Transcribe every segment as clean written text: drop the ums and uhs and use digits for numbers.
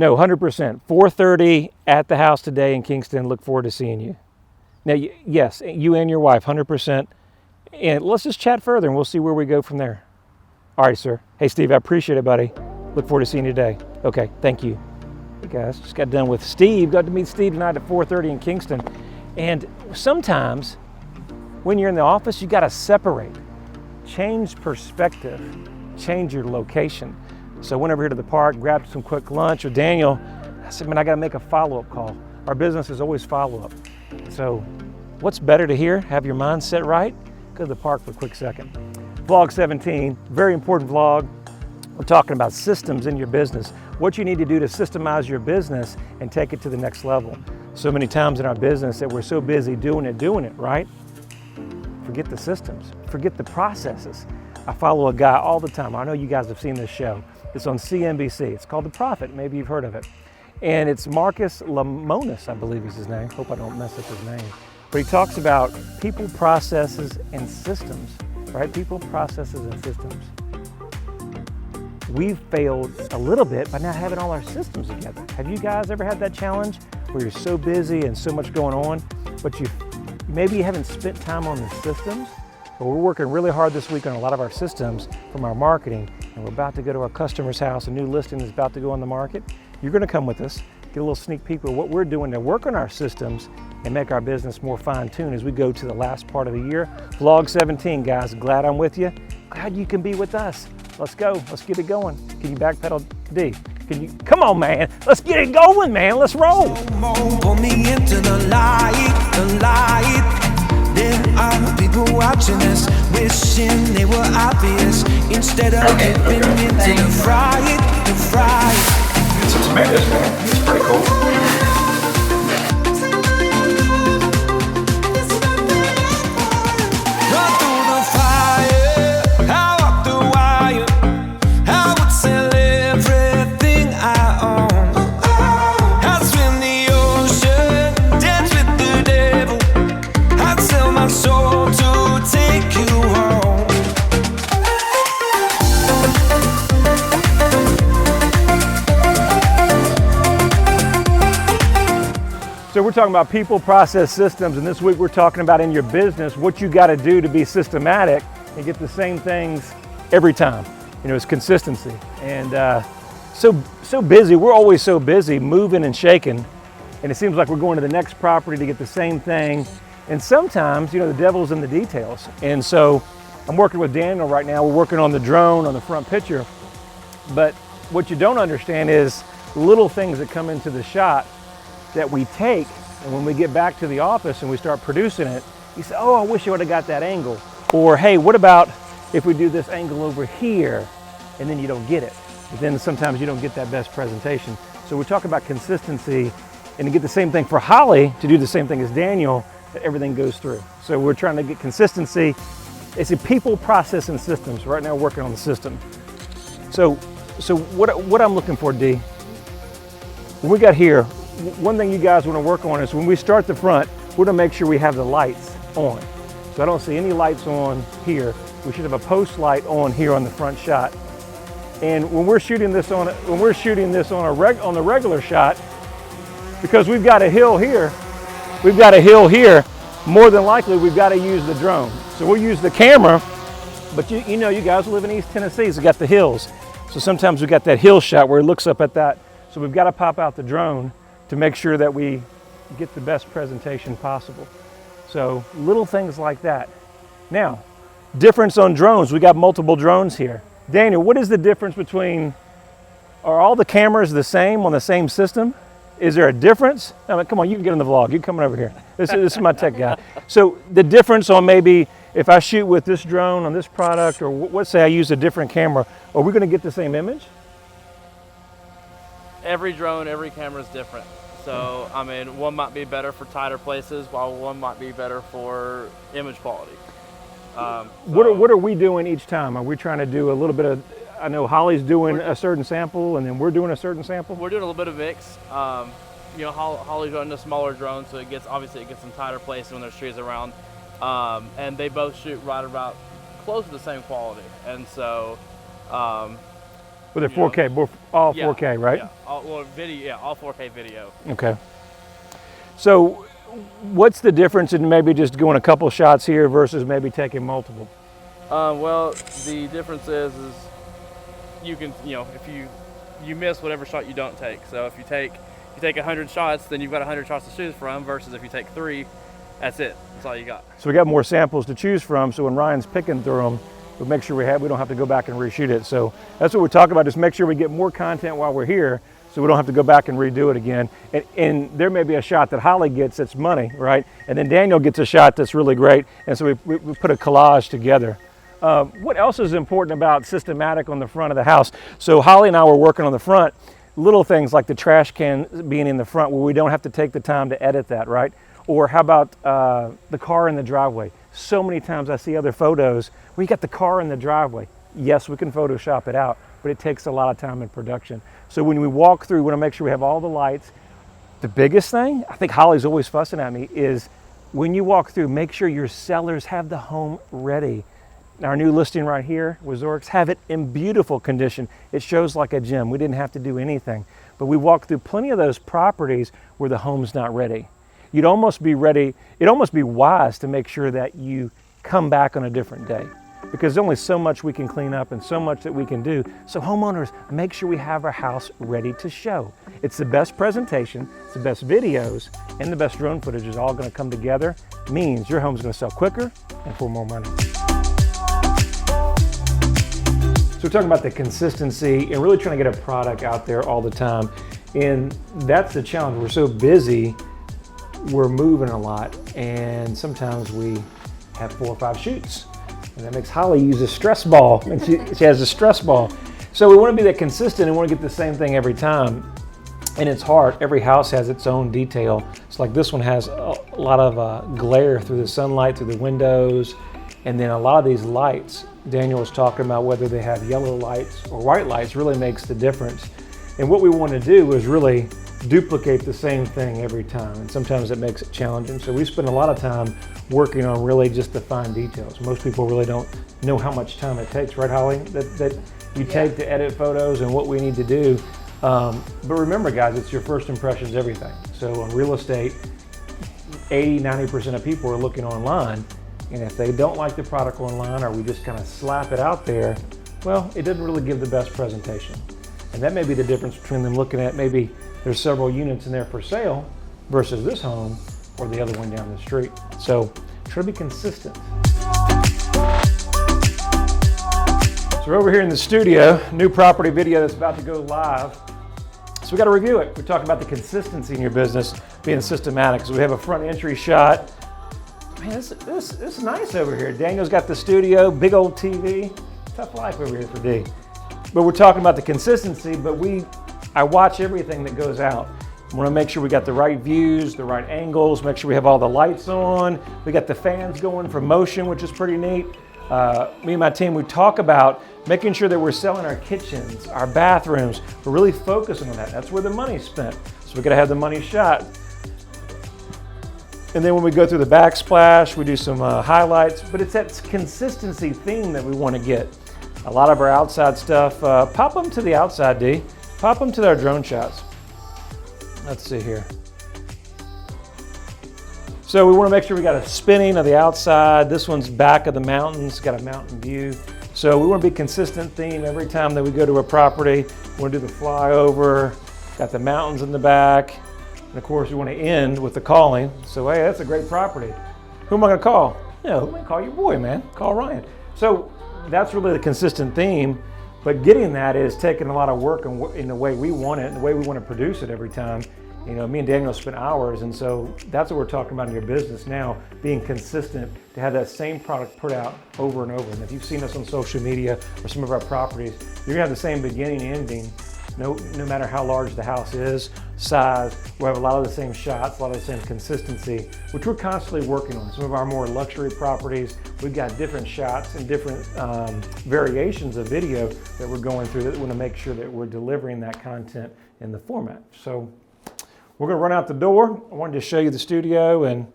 No, 100%. 4:30 at the house today in Kingston. Look forward to seeing you. Now, yes, you and your wife, 100%. And let's just chat further and we'll see where we go from there. All right, sir. Hey, Steve, I appreciate it, buddy. Look forward to seeing you today. Okay, thank you. Hey, guys, just got done with Steve. Got to meet Steve tonight at 4:30 in Kingston. And sometimes when you're in the office, you got to separate, change perspective, change your location. So went over here to the park, grabbed some quick lunch with Daniel. I said, man, I got to make a follow-up call. Our business is always follow-up. So what's better to hear? Have your mind set right? Go to the park for a quick second. Vlog 17, very important vlog. We're talking about systems in your business, what you need to do to systemize your business and take it to the next level. So many times in our business that we're so busy doing it, right? Forget the systems, forget the processes. I follow a guy all the time. I know you guys have seen this show. It's on CNBC. It's called The Prophet. Maybe you've heard of it. And it's Marcus Lemonis, I believe is his name. Hope I don't mess up his name. But he talks about people, processes, and systems, right? People, processes, and systems. We've failed a little bit by not having all our systems together. Have you guys ever had that challenge where you're so busy and so much going on, but maybe you haven't spent time on the systems? But we're working really hard this week on a lot of our systems from our marketing, and we're about to go to our customer's house. A new listing is about to go on the market. You're going to come with us, get a little sneak peek of what we're doing to work on our systems and make our business more fine-tuned as we go to the last part of the year. Vlog 17, guys. Glad I'm with you. Glad you can be with us. Let's go. Let's get it going. Can you backpedal, D? Can you? Come on, man. Let's get it going, man. Let's roll. Pull me into the light, the light. There are people watching us, wishing they were obvious. Instead of dipping into the fright, the fright. Some tomatoes, man. It's pretty cool. So we're talking about people, process, systems, and this week we're talking about in your business what you got to do to be systematic and get the same things every time. You know, it's consistency. And so busy, we're always so busy moving and shaking, and it seems like we're going to the next property to get the same thing. And sometimes, you know, the devil's in the details. And so I'm working with Daniel right now. We're working on the drone on the front picture. But what you don't understand is little things that come into the shot that we take, and when we get back to the office and we start producing it, you say, oh, I wish I would have got that angle. Or, hey, what about if we do this angle over here, and then you don't get it. But then sometimes you don't get that best presentation. So we're talking about consistency, and to get the same thing for Holly, to do the same thing as Daniel, that everything goes through. So we're trying to get consistency. It's a people, process, and systems. Right now working on the system. So what I'm looking for, D, when we got here, one thing you guys want to work on is when we start the front, we're going to make sure we have the lights on. So I don't see any lights on here. We should have a post light on here on the front shot. And when we're shooting this on the regular shot, because we've got a hill here, more than likely we've got to use the drone. So we'll use the camera, but you know, you guys live in East Tennessee, it's got the hills. So sometimes we got that hill shot where it looks up at that. So we've got to pop out the drone to make sure that we get the best presentation possible. So little things like that. Now, difference on drones. We got multiple drones here. Daniel, what is the difference between, are all the cameras the same on the same system? Is there a difference? I mean, come on, you can get in the vlog. You're coming over here. This is my tech guy. So the difference on maybe if I shoot with this drone on this product, or let's say I use a different camera, are we going to get the same image? Every drone, every camera is different. So, I mean, one might be better for tighter places, while one might be better for image quality. What are we doing each time? Are we trying to do a little bit of, I know Holly's doing a certain sample, and then we're doing a certain sample? We're doing a little bit of mix. You know, Holly's running a smaller drone, so it gets in tighter places when there's trees around. And they both shoot right about close to the same quality. And so, With a you know. 4K, all Yeah, 4K, right? Yeah, all 4K video. Okay. So what's the difference in maybe just going a couple shots here versus maybe taking multiple? Well, the difference is you can, if you miss whatever shot you don't take. So if you take 100 shots, then you've got 100 shots to choose from. Versus if you take 3, that's it. That's all you got. So we got more samples to choose from. So when Ryan's picking through them, we make sure we don't have to go back and reshoot it. So that's what we're talking about. Just make sure we get more content while we're here, so we don't have to go back and redo it again. And there may be a shot that Holly gets that's money, right? And then Daniel gets a shot that's really great. And so we put a collage together. What else is important about systematic on the front of the house? So Holly and I were working on the front, little things like the trash can being in the front where we don't have to take the time to edit that, right? Or how about the car in the driveway? So many times I see other photos where you got the car in the driveway. Yes, we can Photoshop it out, but it takes a lot of time in production. So when we walk through, we want to make sure we have all the lights. The biggest thing, I think Holly's always fussing at me, is when you walk through, make sure your sellers have the home ready. Our new listing right here with Zorix have it in beautiful condition. It shows like a gem. We didn't have to do anything. But we walked through plenty of those properties where the home's not ready. You'd almost be ready, it'd almost be wise to make sure that you come back on a different day, because there's only so much we can clean up and so much that we can do. So homeowners, make sure we have our house ready to show. It's the best presentation, it's the best videos, and the best drone footage is all gonna come together. Means your home's gonna sell quicker and for more money. So we're talking about the consistency and really trying to get a product out there all the time. And that's the challenge. We're so busy, we're moving a lot, and sometimes we have 4 or 5 shoots. And that makes Holly use a stress ball, and she has a stress ball. So we want to be that consistent and want to get the same thing every time. And it's hard. Every house has its own detail. It's like this one has a lot of glare through the sunlight, through the windows. And then a lot of these lights, Daniel was talking about whether they have yellow lights or white lights really makes the difference. And what we want to do is really duplicate the same thing every time. And sometimes it makes it challenging. So we spend a lot of time working on really just the fine details. Most people really don't know how much time it takes, right, Holly? That you take to edit photos and what we need to do. But remember, guys, it's your first impressions, everything. So on real estate, 80–90% of people are looking online. And if they don't like the product online, or we just kind of slap it out there, well, it doesn't really give the best presentation. And that may be the difference between them looking at maybe there's several units in there for sale versus this home or the other one down the street. So try to be consistent. So we're over here in the studio, new property video that's about to go live. So we got to review it. We're talking about the consistency in your business being systematic. So we have a front entry shot. Man, this is nice over here. Daniel's got the studio, big old TV. Tough life over here for D. But we're talking about the consistency, but I watch everything that goes out. I want to make sure we got the right views, the right angles, make sure we have all the lights on. We got the fans going for motion, which is pretty neat. Me and my team, we talk about making sure that we're selling our kitchens, our bathrooms. We're really focusing on that. That's where the money's spent. So we got to have the money shot. And then when we go through the backsplash, we do some highlights, but it's that consistency theme that we want to get. A lot of our outside stuff, pop them to the outside, D. Pop them to our drone shots. Let's see here. So we want to make sure we got a spinning of the outside. This one's back of the mountains, got a mountain view. So we want to be consistent theme every time that we go to a property. We want to do the flyover, got the mountains in the back. And of course, we want to end with the calling. So, hey, that's a great property. Who am I going to call? Yeah, who am I going to call? Your boy, man. Call Ryan. So that's really the consistent theme. But getting that is taking a lot of work in the way we want it, and the way we want to produce it every time. You know, me and Daniel spent hours, and so that's what we're talking about in your business now, being consistent to have that same product put out over and over. And if you've seen us on social media or some of our properties, you're gonna have the same beginning and ending, no matter how large the house is, size. We'll have a lot of the same shots, a lot of the same consistency, which we're constantly working on. Some of our more luxury properties, we've got different shots and different variations of video that we're going through that we want to make sure that we're delivering that content in the format. So we're going to run out the door. I wanted to show you the studio and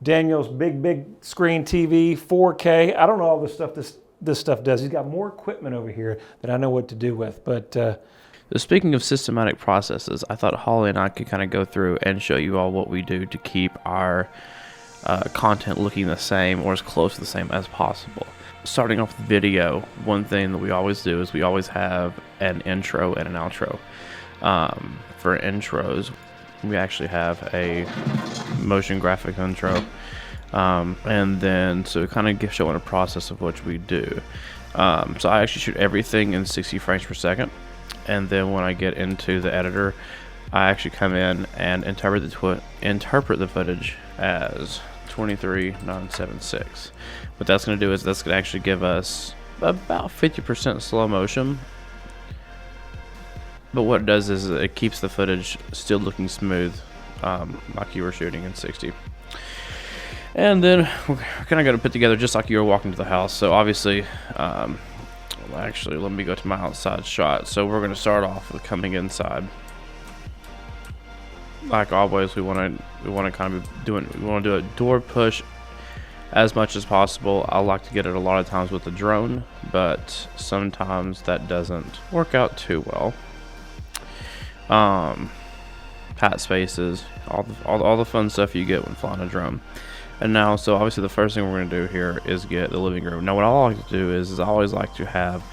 Daniel's big screen TV, 4K. I don't know all the stuff this stuff does. He's got more equipment over here that I know what to do with. But So speaking of systematic processes, I thought Holly and I could kind of go through and show you all what we do to keep our content looking the same or as close to the same as possible. Starting off the video, one thing that we always do is we always have an intro and an outro. For intros, we actually have a motion graphic intro, and then so kind of showing a process of what we do. So I actually shoot everything in 60 frames per second, and then when I get into the editor, I actually come in and interpret the footage as 23:976. What that's going to do is that's going to actually give us about 50% slow motion. But what it does is it keeps the footage still looking smooth, like you were shooting in 60. And then we're kind of going to put together just like you were walking to the house. So obviously, actually, let me go to my outside shot. So we're going to start off with coming inside. Like always, we want to kind of do a door push as much as possible. I like to get it a lot of times with the drone, but sometimes that doesn't work out too well. Pat spaces, all the fun stuff you get when flying a drone. And now, so obviously the first thing we're going to do here is get the living room. Now what I like to do is I always like to have,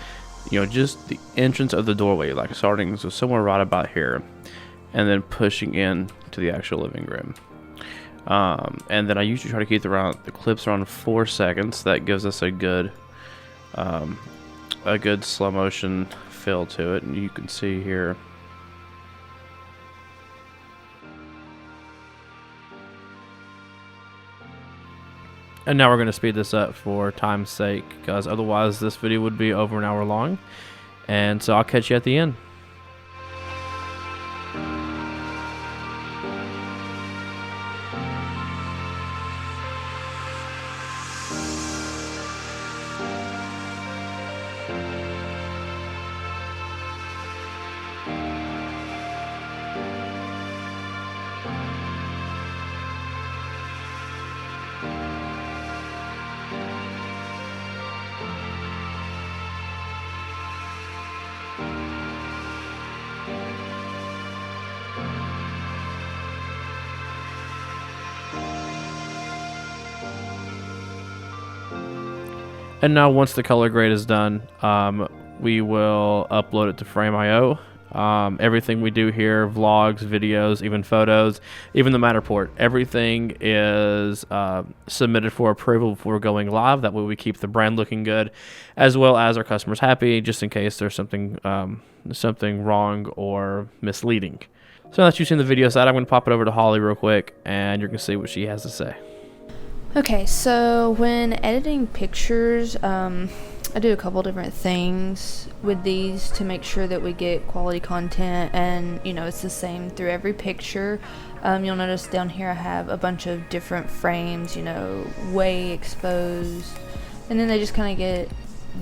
just the entrance of the doorway, like starting so somewhere right about here, and then pushing in to the actual living room. And then I usually try to keep the clips around 4 seconds. That gives us a good slow motion feel to it, and you can see here. And now we're going to speed this up for time's sake, because otherwise this video would be over an hour long. And so I'll catch you at the end. And now once the color grade is done, we will upload it to Frame.io. Everything we do here, vlogs, videos, even photos, even the Matterport, everything is submitted for approval before going live. That way we keep the brand looking good, as well as our customers happy, just in case there's something wrong or misleading. So now that you've seen the video side, I'm going to pop it over to Holly real quick, and you're going to see what she has to say. Okay, so when editing pictures, I do a couple different things with these to make sure that we get quality content, and it's the same through every picture. You'll notice down here I have a bunch of different frames, way exposed, and then they just kind of get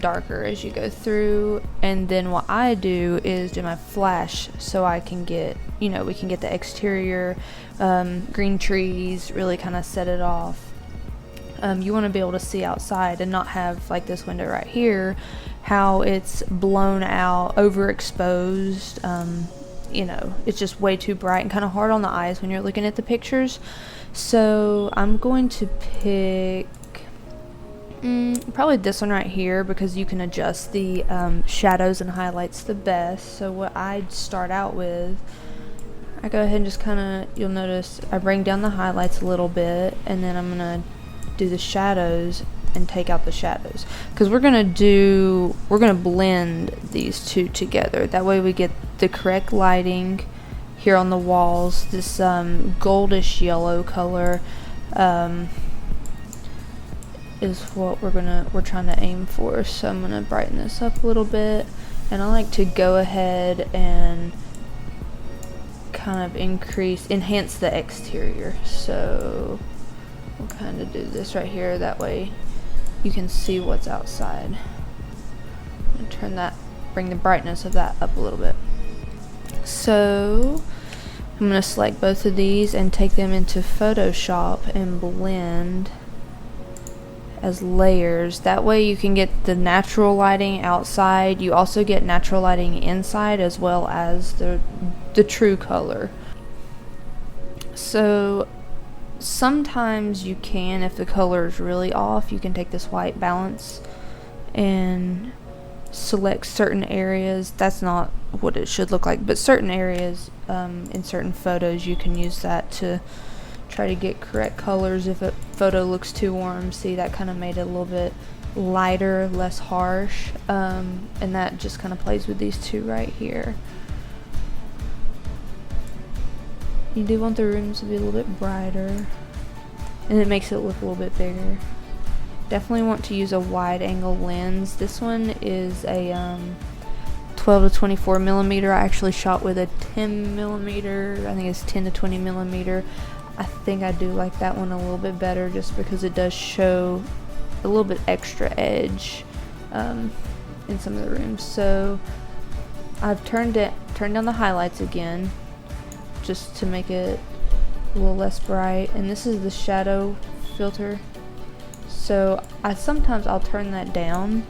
darker as you go through. And then what I do is do my flash so I can get, we can get the exterior, green trees, really kind of set it off. You want to be able to see outside and not have, like this window right here, how it's blown out, overexposed. It's just way too bright and kind of hard on the eyes when you're looking at the pictures. So I'm going to pick probably this one right here, because you can adjust the shadows and highlights the best. So what I'd start out with, I go ahead and just kind of, you'll notice I bring down the highlights a little bit, and then I'm going to do the shadows and take out the shadows, because we're gonna blend these two together. That way we get the correct lighting here on the walls. This goldish yellow color is what we're trying to aim for. So I'm gonna brighten this up a little bit, and I like to go ahead and kind of enhance the exterior. So we'll kind of do this right here, that way you can see what's outside. And bring the brightness of that up a little bit. So I'm going to select both of these and take them into Photoshop and blend. as layers. That way you can get the natural lighting outside. You also get natural lighting inside as well as the true color. So sometimes you can, if the color is really off, you can take this white balance and select certain areas. That's not what it should look like, but certain areas in certain photos you can use that to try to get correct colors. If a photo looks too warm, see, that kind of made it a little bit lighter, less harsh, and that just kind of plays with these two right here. You do want the rooms to be a little bit brighter, and it makes it look a little bit bigger. Definitely want to use a wide angle lens. This one is a 12 to 24 millimeter. I actually shot with a 10 millimeter. I think it's 10 to 20 millimeter. I think I do like that one a little bit better just because it does show a little bit extra edge in some of the rooms. So I've turned down the highlights again just to make it a little less bright, and this is the shadow filter. So I'll turn that down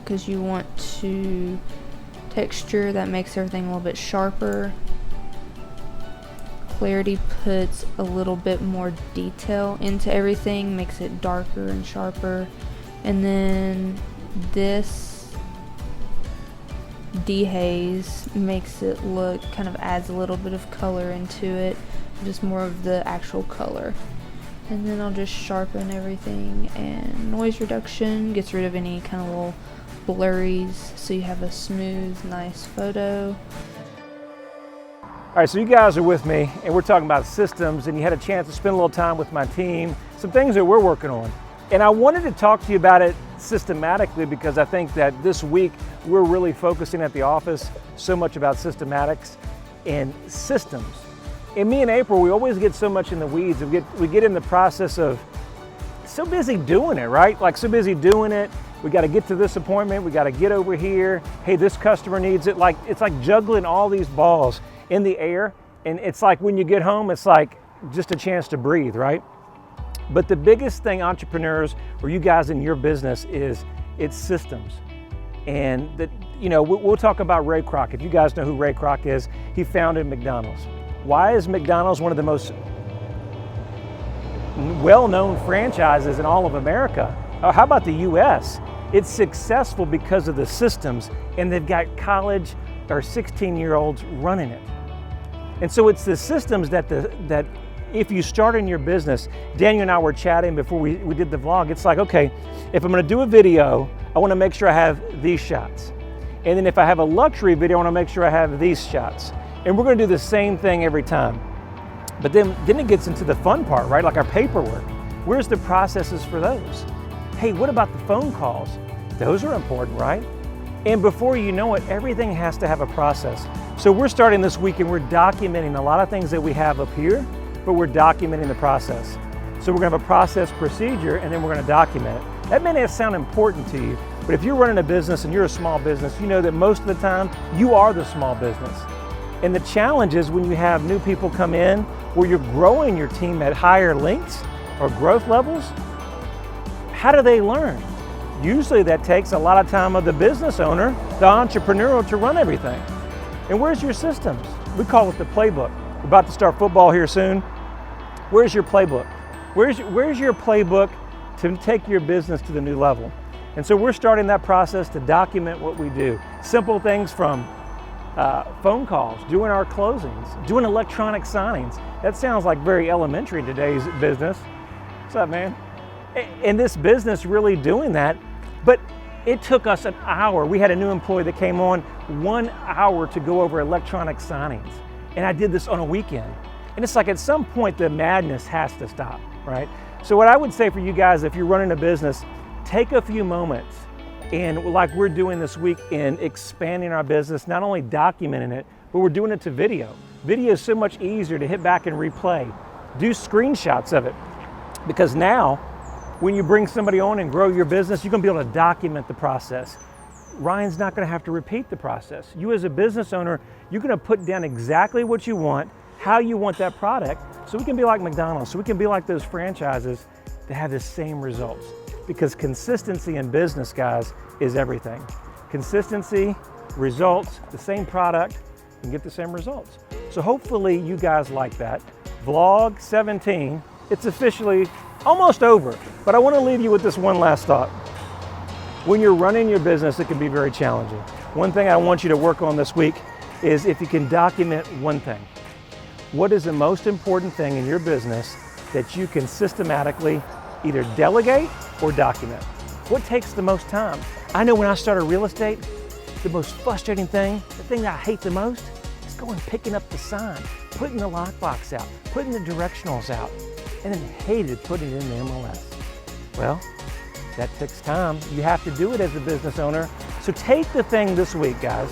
because you want to texture that makes everything a little bit sharper. Clarity puts a little bit more detail into everything, makes it darker and sharper. And then this dehaze makes it look, kind of adds a little bit of color into it, just more of the actual color. And then I'll just sharpen everything, and noise reduction gets rid of any kind of little blurries so you have a smooth, nice photo. All right, so you guys are with me, and we're talking about systems, and you had a chance to spend a little time with my team, some things that we're working on. And I wanted to talk to you about it systematically because I think that this week we're really focusing at the office so much about systematics and systems. And me and April, we always get so much in the weeds. We get in the process of so busy doing it, right? Like so busy doing it. We got to get to this appointment. We got to get over here. Hey, this customer needs it. Like it's like juggling all these balls in the air. And it's like when you get home, it's like just a chance to breathe, right? But the biggest thing, entrepreneurs or you guys in your business, is it's systems. And that, you know, we'll talk about Ray Kroc. If you guys know who Ray Kroc is, he founded McDonald's. Why is McDonald's one of the most well-known franchises in all of America? How about the US? It's successful because of the systems, and they've got college or 16-year-olds running it. And so it's the systems that if you start in your business, Daniel and I were chatting before we did the vlog. It's like, okay, if I'm gonna do a video, I wanna make sure I have these shots. And then if I have a luxury video, I wanna make sure I have these shots. And we're gonna do the same thing every time. But then it gets into the fun part, right? Like our paperwork. Where's the processes for those? Hey, what about the phone calls? Those are important, right? And before you know it, everything has to have a process. So we're starting this week and we're documenting a lot of things that we have up here, but we're documenting the process. So we're gonna have a process procedure and then we're gonna document it. That may not sound important to you, but if you're running a business and you're a small business, you know that most of the time you are the small business. And the challenge is when you have new people come in or you're growing your team at higher lengths or growth levels, how do they learn? Usually that takes a lot of time of the business owner, the entrepreneur, to run everything. And where's your systems? We call it the playbook. We're about to start football here soon. Where's your playbook? Where's your playbook to take your business to the new level? And so we're starting that process to document what we do. Simple things from phone calls, doing our closings, doing electronic signings. That sounds like very elementary in today's business. What's up, man? In this business, really doing that, but it took us an hour. We had a new employee that came on 1 hour to go over electronic signings. And I did this on a weekend. And it's like at some point the madness has to stop, right? So what I would say for you guys, if you're running a business, take a few moments and like we're doing this week in expanding our business, not only documenting it, but we're doing it to video. Video is so much easier to hit back and replay. Do screenshots of it. Because now, when you bring somebody on and grow your business, you're gonna be able to document the process. Ryan's not gonna have to repeat the process. You as a business owner, you're gonna put down exactly what you want, how you want that product, so we can be like McDonald's, so we can be like those franchises that have the same results. because consistency in business, guys, is everything. Consistency, results, the same product, and get the same results. So hopefully you guys like that. Vlog 17, it's officially almost over, but I want to leave you with this one last thought. When you're running your business, it can be very challenging. One thing I want you to work on this week is if you can document one thing. What is the most important thing in your business that you can systematically either delegate or document? What takes the most time? I know when I started real estate, the most frustrating thing, the thing that I hate the most, is going picking up the sign, putting the lockbox out, putting the directionals out, and then hated putting it in the MLS. Well, that takes time. You have to do it as a business owner. So take the thing this week, guys.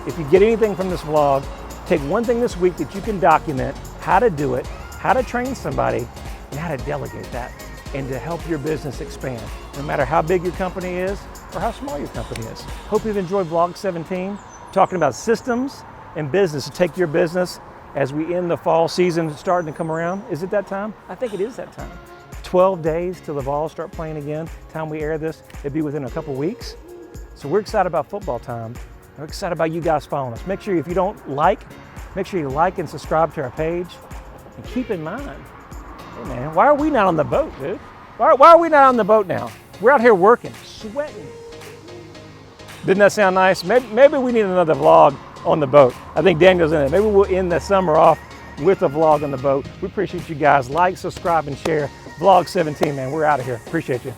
If you get anything from this vlog, take one thing this week that you can document, how to do it, how to train somebody, and how to delegate that, and to help your business expand, no matter how big your company is or how small your company is. Hope you've enjoyed Vlog 17, talking about systems and business to take your business as we end the fall season starting to come around. Is it that time? I think it is that time. 12 days till the Vols start playing again. Time we air this, it'd be within a couple weeks. So we're excited about football time. We're excited about you guys following us. Make sure if you don't like, make sure you like and subscribe to our page. And keep in mind, hey man, why are we not on the boat, dude? Why are we not on the boat now? We're out here working, sweating. Didn't that sound nice? Maybe we need another vlog on the boat. I think Daniel's in it. Maybe we'll end the summer off with a vlog on the boat. We appreciate you guys. Like, subscribe, and share. Vlog 17, man. We're out of here. Appreciate you.